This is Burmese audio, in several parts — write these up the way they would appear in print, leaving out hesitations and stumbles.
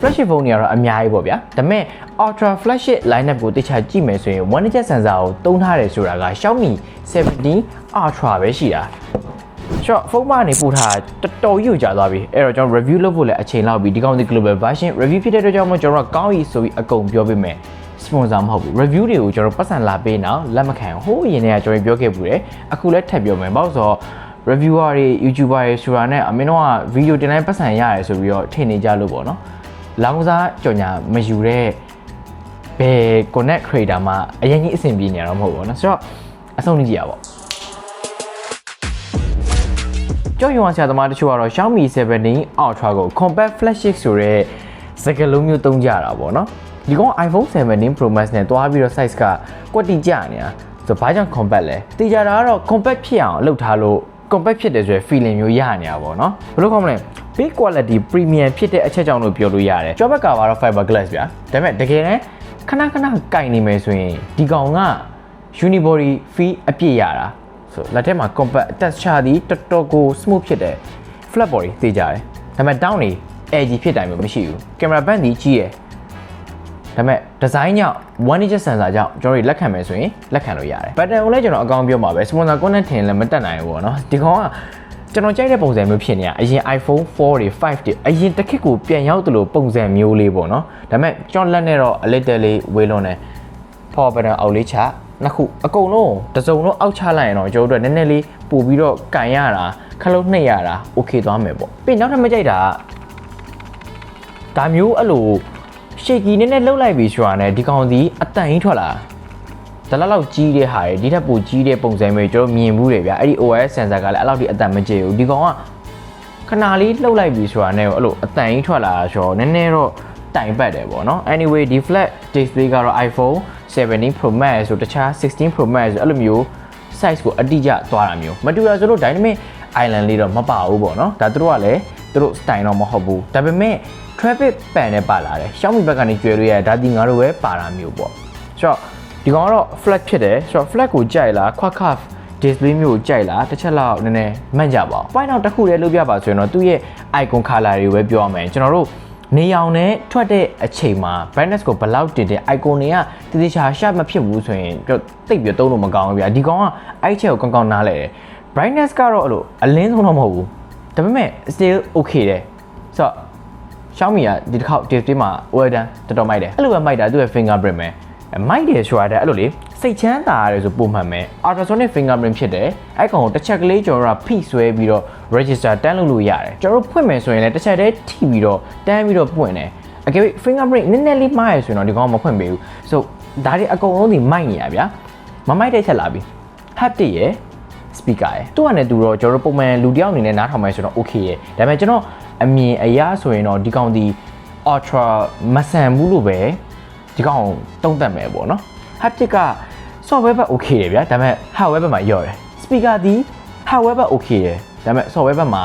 flagship phone တွေကတော့အများကြီးပေါ့ဗျာဒါပေမဲ့ ultra flagship lineup ကိုတိကျကြည့်မယ်ဆိုရင် one inch sensor ကိုတုံးထားတယ်ဆိုတာက Xiaomi 17 Ultra ပဲရှိတာဆိုတော့ဖုန်းမကနေပို့ထားတော်တော်ကြီးကိုကြာသွားပြီအဲ့တော့ကျွန်တော် review လုပ်ဖို့လည်းအချိန်လောက်ပြီဒီကောင်ဒီ global version review ဖြစ်တဲ့အတွက်ကြောင့်မို့ကျွန်တော်ကောင်းပြီဆိုပြီးအကုန်ပြောပေးမယ် sponsor မဟုတ်ဘူး review တွေကိုကျွန်တော်ပတ်စံလာပေးနောက်လက်မခံဟိုးအရင်တည်းကကျွန်တော်ပြောခဲ့ပူတယ်အခုလည်းထပ်ပြောမယ်ဘာလို့ဆိုတော့ reviewer တွေ YouTuber တွေဆိုတာနဲ့အမင်းတို့က video တင်တိုင်းပတ်စံရတယ်ဆိုပြီးတော့ထင်နေကြလို့ပေါ့နော်လောင်စားကြော်ညာမယူတဲ့ဘယ် connect creator မှာအရင်ကြီးအဆင်ပြေနေရတော့မဟုတ်ဘူးเนาะဆိုတော့အဆုံးနေကြည့်ရပါကြော်ရွံဆရာသမားတချို့ကတော့ Xiaomi 17 Ultra ကို compact flagship ဆိုတဲ့စကားလုံးမျိုးသုံးကြတာပေါ့เนาะဒီကောင် iPhone 17 Pro Max နဲ့တွားပြီးတော့ size ကကွက်တိကျနေတာဆိုတော့ဘာကြောင့် compact လဲတေချာတာကတော့ compact ဖြစ်အောင်လုပ်ထားလို့ compact ဖြစ်တယ်ဆိုရယ် feeling မျိုးရနေတာပေါ့เนาะဘယ်လိုခေါ်မလဲbig quality premium ဖြစ်တဲ့အချက်ကြောင့်လို့ပြောလို့ရတယ်ကျောဘက်ကကတော့ fiber glass ဗျာဒါပေမဲ့တကယ်တမ်းခဏကင်နေမယ်ဆိုရင်ဒီကောင်က unibody feel အပြည့်ရတာဆိုလက်ထဲမှာ compact texture ဒီတော်တော်ကို smooth ဖြစ်တယ် flat body သိကြတယ်ဒါပေမဲ့ down နေ edgy ဖြစ်တိုင်းမျိုးမရှိဘူး camera band ဒီကြီးရယ်ဒါပေမဲ့ design ကြောင့် one inch sensor ကြောင့်ကျွန်တော်တို့လက်ခံမယ်ဆိုရင်လက်ခံလို့ရတယ် button ကိုလည်းကျွန်တော်အကောင်းပြောမှာပဲ sponsor content ထင်လည်းမတက်နိုင်ဘူးပေါ့နော်ဒီကောင်ကကျွန်တော်ကြိုက်တဲ့ပုံစံမျိုးဖြစ်နေတာအရင် iPhone 4တွေ 5တွေအရင်တစ်ခေတ်ကိုပြန်ရောက်သလိုပုံစံမျိုးလေးပေါ့နော်ဒါပေမဲ့ကျွန်တော်လက်နဲ့တော့အလစ်တဲလေးဝေးလွန်တယ် power button အောက်လေးချနှစ်ခုအကုန်လုံးတစ်စုံလုံးအောက်ချလိုက်ရင်တော့ကျွန်တော်တို့နည်းနည်းလေးပို့ပြီးတော့ကန်ရတာခလုံးနှိပ်ရတာ okay သွားမယ်ပေါ့ပြီးနောက်ထပ်မကြိုက်တာဒါမျိုးအဲ့လို shaky နည်းနည်းလှုပ်လိုက်ပြီဆိုတာနဲ့ဒီကောင်စီအတန်ကြီးထွက်လာဒါလောက်ကြီးတဲ့ဟာတွေဒီထက်ပိုကြီးတဲ့ပုံစံမျိုးကျွန်တော်မြင်ဘူးတယ်ဗျာအဲ့ဒီ OIS sensor ကလည်းအဲ့လောက်ထိအတန်မကျဘူးဒီကောင်ကခဏလေးလှုပ်လိုက်ပြီဆိုတာနဲ့အဲ့လိုအတန်ကြီးထွက်လာတာဆိုတော့နည်းနည်းတော့တိုင်ပတ်တယ်ပေါ့နော် anyway ဒီ flat display ကတော့ iPhone 17 Pro Max ဆိုတခြား16 Pro Max ဆိုအဲ့လိုမျိုး size ကိုအတိအကျသွားတာမျိုးမတူတာဆိုလို့ dynamic island လေးတော့မပါဘူးပေါ့နော်ဒါသူတို့ကလည်းသူတို့ style တော့မဟုတ်ဘူးဒါပေမဲ့ traffic pan နဲ့ပါလာတယ် Xiaomi ဘက်ကနေကျွေလို့ရဒါဒီငါတို့ပဲပါတာမျိုးပေါ့ဆိုတော့ဒီကောင်ကတော့ flat ဖြစ်တယ်ဆိုတော့ flat ကိုကြိုက်လား quad curve display မျိုးကိုကြိုက်လားတစ်ချက်လောက်နည်းနည်းမှတ်ကြပါဦး point တော့တစ်ခုတည်းလုပ်ပြပါဆိုရင်တော့သူ့ရဲ့ icon color တွေကိုပဲပြောရမယ်ကျွန်တော်တို့နေအောင်နဲ့ထွက်တဲ့အချိန်မှာ brightness ကိုဘယ်လောက်တင်တဲ့ icon တွေကတည်တည်ချာ sharp မဖြစ်ဘူးဆိုရင်တိတ်ပြီးသုံးလို့မကောင်းဘူးဗျာဒီကောင်ကအဲ့ချက်ကိုကောင်းနားလဲတယ် brightness ကတော့အဲ့လိုအလင်းဆုံးတော့မဟုတ်ဘူးဒါပေမဲ့ still okay တယ်ဆိုတော့ Xiaomi ကဒီတစ်ခေါက် display မှာ well done တော်တော်မိုက်တယ်အဲ့လိုပဲမိုက်တာသူ့ရဲ့ fingerprint ပဲမိုက်တယ်ဆိုတာအဲ့လိုလေစိတ်ချမ်းသာရတယ်ဆိုပုံမှန်ပဲ ultrasonic fingerprint ဖြစ်တယ်အဲ့ကောင်ကိုတစ်ချက်ကလေးကျွန်တော်တို့ဖိဆွဲပြီးတော့ register တန်းလုပ်လို့ရတယ်ကျွန်တော်တို့ဖွင့်မယ်ဆိုရင်လည်းတစ်ချက်တည်းထိပြီးတော့တန်းပြီးတော့ပွင့်တယ်အကယ်၍ fingerprint နည်းနည်းလေးမှားရဆိုရင်တော့ဒီကောင်မဖွင့်ပေးဘူး so ဒါတွေအကုန်လုံးဒီမိုက်နေရဗျာမမိုက်တဲ့ချက်လာပြီ haptic ရယ် speaker ရယ်သူ့အနေနဲ့သူတော့ကျွန်တော်တို့ပုံမှန်လူတယောက်အနေနဲ့နားထောင်မယ်ဆိုတော့ okay ရယ်ဒါပေမဲ့ကျွန်တော်အမြင်အရဆိုရင်တော့ဒီကောင်ဒီ ultra မဆန်ဘူးလို့ပဲဒီကောင်တုံးတက်မယ်ပေါ့နော် haptic က software ဘက် okay ရယ်ဗျာဒါပေမဲ့ hardware ဘက်မှာညော့တယ် speaker ဒီ hardware ဘက် okay ရယ်ဒါပေမဲ့ software ဘက်မှာ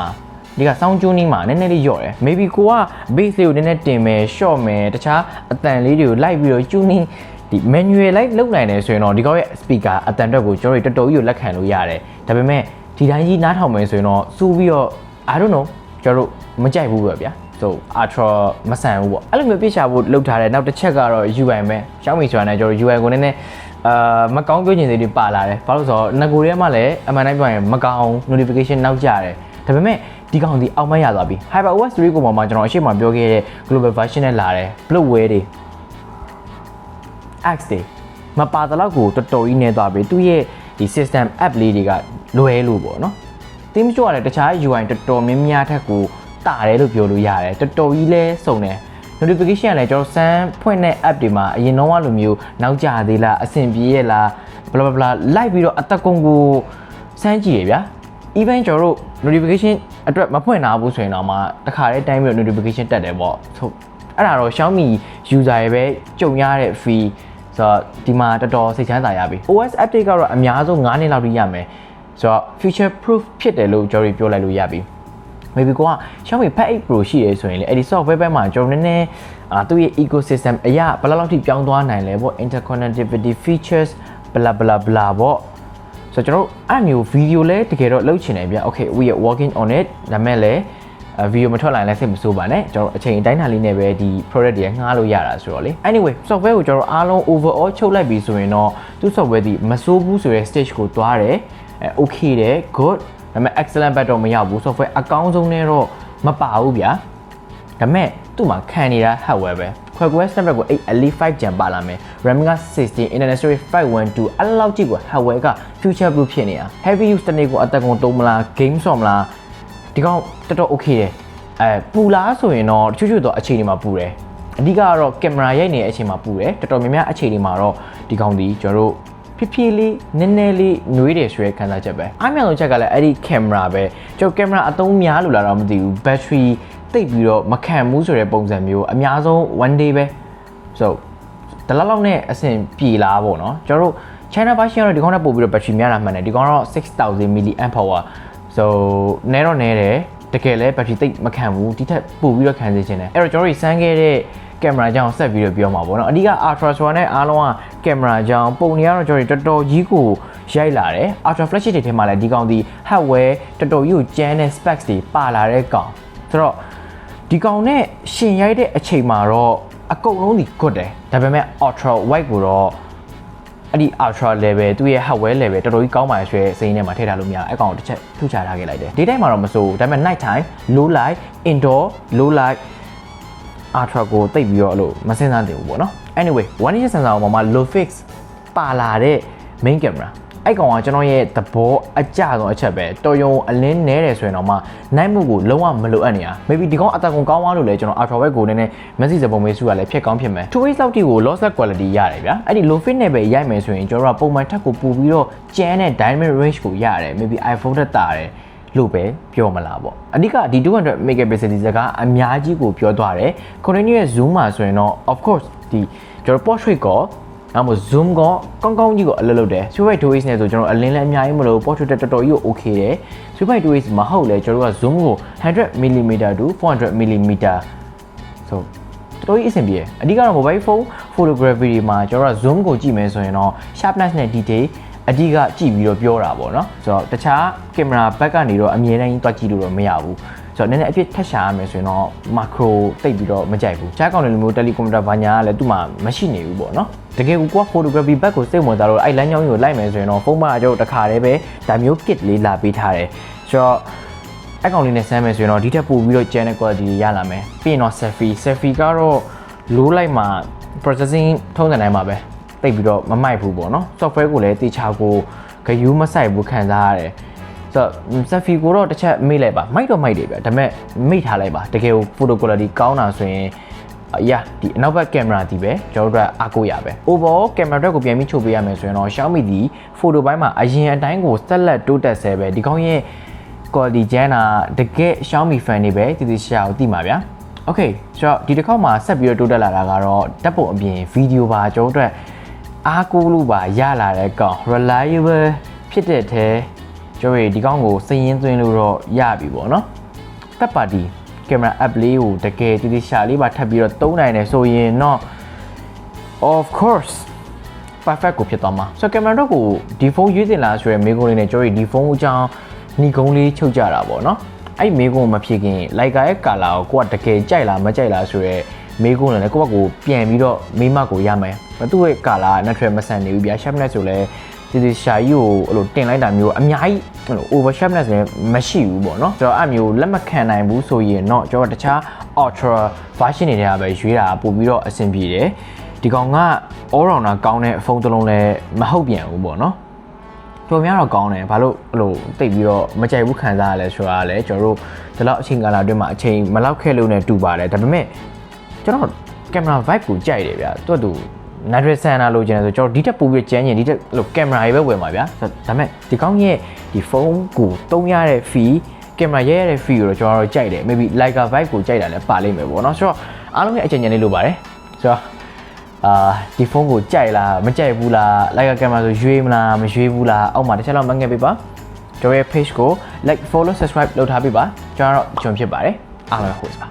ဒီက sound tuning မှာနည်းနည်းလေးညော့တယ် maybe ကိုက bass လေးကိုနည်းနည်းတင်မယ် short မယ်တခြားအတန်လေးတွေကိုလိုက်ပြီးတော့ tuning ဒီ manual လိုက်လုပ်နိုင်တယ်ဆိုရင်တော့ဒီကောင်ရဲ့ speaker အတန်အတွက်ကိုကျွန်တော်တို့တော်တော်ကြီးကိုလက်ခံလို့ရတယ်ဒါပေမဲ့ဒီတိုင်းကြီးနားထောင်မယ်ဆိုရင်တော့စူးပြီးတော့ I don't know ကျွန်တော်တို့မကြိုက်ဘူးပဲဗျာဆို ultra မဆန်ဘူးပေါ့အဲ့လိုမျိုးပြချဖို့လုပ်ထားတယ်နောက်တစ်ချက်ကတော့ UI ပဲ Xiaomi ဆိုတာနဲ့ကျွန်တော် UI ကိုနည်းနည်းမကောင်းပြောချင်သေးတွေပါလာတယ်ဘာလို့ဆိုတော့ငကိုထဲမှာလည်းအမှန်တိုင်းပြောရင်မကောင်း notification နောက်ကျတယ်ဒါပေမဲ့ဒီကောင်ဒီအောက်မရသွားပြီ HyperOS 3 ကိုမှကျွန်တော်အရှိမပြောခဲ့တဲ့ global version နဲ့လာတယ် bloatware တွေ X တွေမပါတဲ့လောက်ကိုတော်တော်ကြီးနေသွားပြီသူ့ရဲ့ဒီ system app လေးတွေကလွယ်လို့ပေါ့နော်တင်းမကျော်ရတယ်တခြား UI တော်တော်များများထက်ကိုတာတယ်လို့ပြောလို့ရတယ်တော်တော်ကြီးလဲစုံတယ် notification ကလည်းကျွန်တော်စမ်းဖွင့်တဲ့ app တွေမှာအရင်တော့ကလိုမျိုးနောက်ကျသေးလားအဆင်ပြေရဲ့လား bla bla bla လိုက်ပြီးတော့အသက်ကုန်ကိုစမ်းကြည့်ရဗျာ even ကျွန်တော်တို့ notification အတွက်မဖွင့်ထားဘူးဆိုရင်တော့မှတခါတည်းတိုင်းပြီးတော့ notification တက်တယ်ပေါ့ဆိုအဲ့ဒါတော့ Xiaomi user တွေပဲကြုံရတဲ့ fee ဆိုတော့ဒီမှာတော်တော်စိတ်ချမ်းသာရပြီ OS update ကတော့အများဆုံး9နှစ်လောက်ထိရမယ်ဆိုတော့ future proof ဖြစ်တယ်လို့ကျွန်တော်ပြောလိုက်လို့ရပြီmaybe ကိုက Xiaomi Pad 8 Pro ရှိတယ်ဆိုရင်လေအဲ့ဒီ software ဘက်မှာကျွန်တော်နည်းနည်းသူ့ရဲ့ ecosystem အရာဘယ်လောက်ထိပြောင်းသွားနိုင်လဲပေါ့ interconnectivity features bla bla bla ပေါ့ဆိုတော့ကျွန်တော်အဲ့မျိုး video လဲတကယ်တော့လုပ်ချင်တယ်ဗျ okay we are working on it ဒါမဲ့လည်း video မထွက်လာရင်လည်းစိတ်မဆိုးပါနဲ့ကျွန်တော်အချိန်အတိုင်းအတာလေးနဲ့ပဲဒီ product တွေငှားလို့ရတာဆိုတော့လေ anyway software ကိုကျွန်တော်အားလုံး overall ချုပ်လိုက်ပြီဆိုရင်တော့သူ software ဒီမဆိုးဘူးဆိုတဲ့ stage ကိုသွားတယ်okay တယ် good ဒါပေမဲ့ excellent ဘက်တော့မရောက်ဘူး software အကောင်းဆုံးနဲ့တော့မပါဘူးဗျာဒါပေမဲ့သူ့မှာခံနေတာ hardware ပဲ Qualcomm Snapdragon 8 Elite 5 Gen ပါလာမယ် RAM က16 Internet Storage 512အဲ့လောက်ကြည့်ကို hardware က future proof ဖြစ်နေတာ heavy use တနေ့ကိုအသက်ကုန်သုံးမလား game ဆော့မလားဒီကောင်တော်တော် okay တယ်ပူလားဆိုရင်တော့ချွတ်ချွတ်တော့အခြေအနေမှာပူတယ်အဓိကကတော့ကင်မရာရိုက်နေတဲ့အချိန်မှာပူတယ်တော်တော်များများအခြေအနေမှာတော့ဒီကောင်ဒီကျွန်တော်တို့ဖြည်းဖြည်းလေးနည်းနည်းလေးနှွေးတယ်ဆိုရဲခံစားချက်ပဲအားမြောက်ဆုံးချက်ကလည်းအဲ့ဒီကင်မရာပဲကျွန်တော်ကင်မရာအသုံးများလို့လာတော့မသိဘူး battery တိတ်ပြီးတော့မခံဘူးဆိုတဲ့ပုံစံမျိုးအများဆုံး one day ပဲ so တလောက်လောက်နဲ့အဆင်ပြေလားပေါ့နော်ကျွန်တော်တို့ China version ကတော့ဒီကောင်နဲ့ပို့ပြီးတော့ battery များတာမှန်တယ်ဒီကောင်ကတော့6000 mAh so နဲတော့နဲတယ်တကယ်လဲ battery တိတ်မခံဘူးဒီထက်ပိုပြီးတော့ခံစေချင်တယ်အဲ့တော့ကျွန်တော်တို့စမ်းခဲ့တဲ့ကင်မရာကြောင့်ဆက်ပြီးတော့ပြောမှာပေါ့နော်အဓိက Ultra Swan နဲ့အားလုံးကကင်မရာကြောင့်ပုံနေရတော့ကျွန်တော်တော်တော်ကြီးကိုရိုက်လာတယ် Ultra Flash တွေထဲမှာလည်းဒီကောင်ဒီ hardware တော်တော်ကြီးကိုကျန်းတဲ့ specs တွေပါလာတဲ့ကောင်ဆိုတော့ဒီကောင်နဲ့ရှင်ရိုက်တဲ့အချိန်မှာတော့အကုန်လုံးဒီ good တယ်ဒါပေမဲ့ Ultra Wide ကိုတော့အဲ့ဒီ Ultra level သူ့ရဲ့ hardware level တော်တော်ကြီးကောင်းပါရဲ့ဆိုတဲ့စိမ်းထဲမှာထည့်ထားလို့မရအဲ့ကောင်တစ်ချက်ထူချထားခဲ့လိုက်တယ် day time မှာတော့မစိုးဒါပေမဲ့ night time low light indoor low light Ultra ကိုတိတ်ပြီးတော့အဲ့လိုမစင်စားသေးဘူးပေါ့နော် anyway 1inch sensor ပေါ်မှာ low fix ပါလာတဲ့ main camera အဲ့ကောင်ကကျွန်တော်ရဲ့သဘောအကျဆုံးအချက်ပဲတော်ရုံအလင်းနဲတယ်ဆိုရင်တော့မှနိုင်မှုကိုလုံးဝမလိုအပ်နေတာ maybe ဒီကောင်အတကွန်ကောင်းသွားလို့လဲကျွန်တော် Ultra Wide ကိုနည်းနည်းမက်ဆီစပုံမေးစုကလည်းဖြတ်ကောင်းဖြစ်မယ် 2x လောက်တိကို lossless quality ရတယ်ဗျာအဲ့ဒီ low fit နဲ့ပဲရိုက်မယ်ဆိုရင်ကျွန်တော်ကပုံမှန်ထက်ကိုပို့ပြီးတော့ကျန်းတဲ့ dynamic range ကိုရတယ် maybe iPhone တက်တာတယ်လို့ပဲပြောမလားပေါ့အဓိကဒီ200 megapixel ဒီစကားအများကြီးကိုပြောသွားတယ် continuous zoom မှာဆိုရင်တော့ of course ဒီကျွန်တော် portrait ကိုအဲ့မို့ zoom ကကောင်းကောင်းကြီးကိုအလုပ်လုပ်တယ် super 2x နဲ့ဆိုကျွန်တော်အလင်းလည်းအများကြီးမလို့ portrait တော်တော်ကြီးကို okay တယ် super 2x မဟုတ်လေကျွန်တော်က zoom ကို 100mm to 400mm so တော်တော်ကြီးအဆင်ပြေတယ်အဓိကတော့ mobile phone photography တွေမှာကျွန်တော်က zoom ကိုကြည့်မယ်ဆိုရင်တော့ sharpness နဲ့ detailအဓိကကြည့်ပြီးတော့ပြောတာပေါ့နော်ဆိုတော့တခြားကင်မရာဘက်ကနေတော့အမြဲတမ်းတွက်ကြည့်လို့တော့မရဘူးဆိုတော့နည်းနည်းအဖြစ်ထက်ရှာရမယ်ဆိုရင်တော့ macro တိတ်ပြီးတော့မကြိုက်ဘူးခြားကောင်တွေလိုမျိုး telecomputer ဘာညာကလည်းသူ့မှာမရှိနေဘူးပေါ့နော်တကယ်ကို photography ဘက်ကိုစိတ်ဝင်စားလို့အဲ့လမ်းကြောင်းကြီးကိုလိုက်မယ်ဆိုရင်တော့ဖုန်းမှာကျွန်တော်တခါတည်းပဲဒါမျိုး kit လေးလာပေးထားတယ်ဆိုတော့အဲ့ကောင်လေးနဲ့ဆမ်းမယ်ဆိုရင်တော့ဒီထက်ပိုပြီးတော့ကျန်တဲ့ quality ရလာမယ်ပြီးရင်တော့ selfie ကတော့ low light မှာ processing ထုံးစံတိုင်းမှာပဲတိတ်ပြီးတော့မမိုက်ဘူးပေါ့နော် software ကိုလည်းတေချာကိုဂယူးမဆိုင်ဘူးခံစားရတယ်ဆိုတော့ selfie ကိုတော့တစ်ချက်မေ့လိုက်ပါမိုက်တော့မိုက်တယ်ဗျဒါပေမဲ့မိထားလိုက်ပါတကယ်ကို photo quality ကောင်းတာဆိုရင်ဒီအနောက်ဘက်ကင်မရာဒီပဲကျွန်တော်တို့အားကိုးရပဲ overall ကင်မရာတွေကိုပြန်ပြီးချုပ်ပေးရမယ်ဆိုရင်တော့ Xiaomi ဒီ photo ဘိုင်းမှာအရင်အတိုင်းကိုဆက်လက်တိုးတက်ဆဲပဲဒီကောင်းရဲ့ quality ကျန်းတာတကယ် Xiaomi fan တွေပဲတည်ရှာကိုသိမှာဗျာ okay ဆိုတော့ဒီတစ်ခေါက်မှာဆက်ပြီးတော့တိုးတက်လာတာကတော့ဓာတ်ပုံအပြင် video ပါကျွန်တော်တို့အားကိုးလို့ပါရလာတဲ့ကောင် reliable ဖြစ်တဲ့ထဲကျွန်တော်ဒီကောင်ကိုစည်ရင်းသွင်းလို့တော့ရပြီပေါ့နော် third party camera app လေးကိုတကယ်တည်ရှာလေးပါထပ်ပြီးတော့သုံးနိုင်တယ်ဆိုရင်တော့ of course perfect ကိုဖြစ်သွားမှာဆိုတော့ camera တော့ကိုဒီဖုန်းရွေးတင်လာဆိုရဲမေးခွန်းလေးနဲ့ကျွန်တော်ဒီဖုန်းအကြောင်းညီကုန်းလေးချုပ်ကြတာပေါ့နော်အဲ့မေးခွန်းမဖြစ်ခင်လိုက်ကာရဲ့ color ကိုကတကယ်ကြိုက်လားမကြိုက်လားဆိုရဲမေးခွန်းလည်းကိုယ့်ဘက်ကိုပြန်ပြီးတော့မေးမှကိုရမယ်သူ့ရဲ့ color natural မဆန်နေဘူးဗျာ sharpness ဆိုလဲဒီရှာကြီးကိုအဲ့လိုတင်လိုက်တာမျိုးအများကြီးအဲ့လို over sharpness လည်းမရှိဘူးပေါ့နော်ကျွန်တော်အဲ့မျိုးလက်မခံနိုင်ဘူးဆိုရင်တော့ကျွန်တော်တခြား ultra version တွေကပဲရွေးတာပို့ပြီးတော့အဆင်ပြေတယ်ဒီကောင်က all rounder ကောင်းတဲ့ဖုန်းတစ်လုံးလည်းမဟုတ်ပြန်ဘူးပေါ့နော်တော်များတော့ကောင်းတယ်ဘာလို့အဲ့လိုတိတ်ပြီးတော့မကြိုက်ဘူးခံစားရလဲဆိုတာလည်းကျွန်တော်တို့ဒီလောက်အချိန်ကာလအတွင်းမှာအချိန်မလောက်ခဲ့လို့ ਨੇ တူပါတယ်ဒါပေမဲ့ကျွန်တော်ကင်မရာ vibe ကိုကြိုက်တယ်ဗျာသူ့natural sensor လို့ကျန်တယ်ဆိုကျွန်တော်ဒီတက်ပို့ပြီးကျန်းရင်ဒီတက်လို့ကင်မရာတွေပဲဝယ်မှာဗျာဒါပေမဲ့ဒီကောင်းရဲ့ဒီဖုန်းကိုတုံးရတဲ့ feel ကင်မရာရဲရတဲ့ feel ကိုတော့ကျွန်တော်တို့ကြိုက်တယ် maybe Leica vibe ကိုကြိုက်တာလည်းပါလိမ့်မယ်ပေါ့နော်ဆိုတော့အားလုံးရဲ့အကြံဉာဏ်လေးလိုပါတယ်ဆိုတော့ဒီဖုန်းကိုကြိုက်လားမကြိုက်ဘူးလား Leica ကင်မရာဆိုရွေးမလားမရွေးဘူးလားအောက်မှာတစ်ချက်လောက်မှတ်ခဲ့ပေးပါကျွန်တော်ရဲ့ page ကို like follow subscribe လုပ်ထားပေးပါကျွန်တော်တို့ကျွန်ဖြစ်ပါတယ်အားလုံးဟုတ်ပါ